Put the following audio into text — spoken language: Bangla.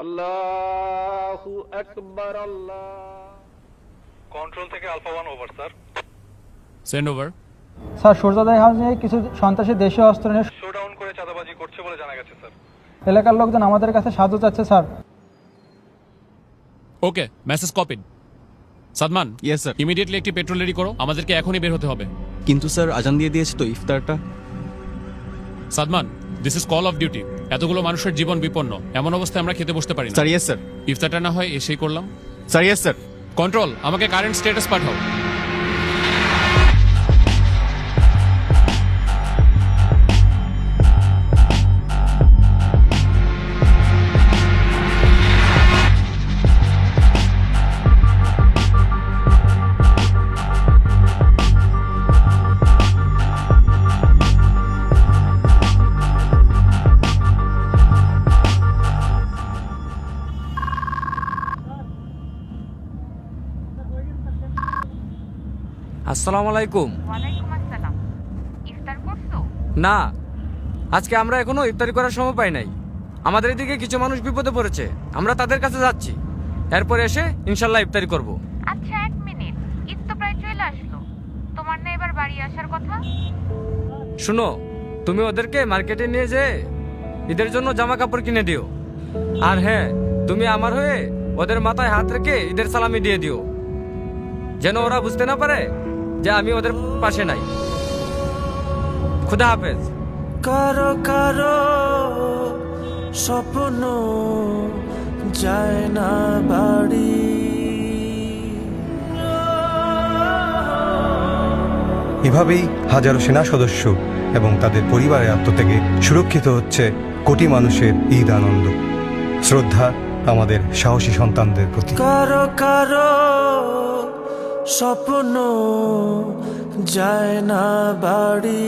আল্লাহু আকবার। আল্লাহ। কন্ট্রোল থেকে alpha 1 over sir. Send over. Sir সূর্যোদয় হাউসে কিছু সন্ত্রাসী দেশীয় অস্ত্র নিয়ে শোডাউন করে চাঁদাবাজি করছে বলে জানা গেছে স্যার। এলাকার লোকজন আমাদের কাছে সাহায্য চাচ্ছে sir. Okay, message copied. Sadman, yes sir. Immediately একটি পেট্রোল রেডি করো, আমাদেরকে এখনই বের হতে হবে। কিন্তু স্যার আজান দিয়ে দিয়েছে তো ইফতারটা। Sadman, this is call of duty. এতগুলো মানুষের জীবন বিপন্ন, এমন অবস্থায় আমরা খেতে বসতে পারি না। Sir yes sir. ইফতারটা না হয় এসেই করলাম। Sir yes sir. কন্ট্রোল, আমাকে কারেন্ট স্ট্যাটাস পাঠাও। আসসালামু আলাইকুম। ওয়ালাইকুম আসসালাম। ইফতার করছো? না, আজকে আমরা এখনো ইফতারি করার সময় পাই নাই। আমাদের এদিকে কিছু মানুষ বিপদে পড়েছে, আমরা তাদের কাছে যাচ্ছি। এরপর এসে ইনশাল্লাহ ইফতারি করব। আচ্ছা, 1 মিনিট, ঈদ তো প্রায় চলে আসলো। তোমার না এবার বাড়ি আসার কথা? শুনো, তুমি ওদেরকে মার্কেটে নিয়ে যেয়ে ঈদের জন্য জামা কাপড় কিনে দিও। আর হ্যাঁ, তুমি আমার হয়ে ওদের মাথায় হাত রেখে ঈদের সালামি দিয়ে দিও, যেন ওরা বুঝতে না পারে যে আমি ওদের পাশে নাই। খুদা হাফেজ। কারো কারো স্বপ্ন যায় না বাড়ি। এভাবেই হাজারো সেনা সদস্য এবং তাদের পরিবারের আত্মত্যাগে সুরক্ষিত হচ্ছে কোটি মানুষের ঈদ আনন্দ। শ্রদ্ধা আমাদের সাহসী সন্তানদের প্রতি। কারো কারো স্বপ্ন যায় না বাড়ি।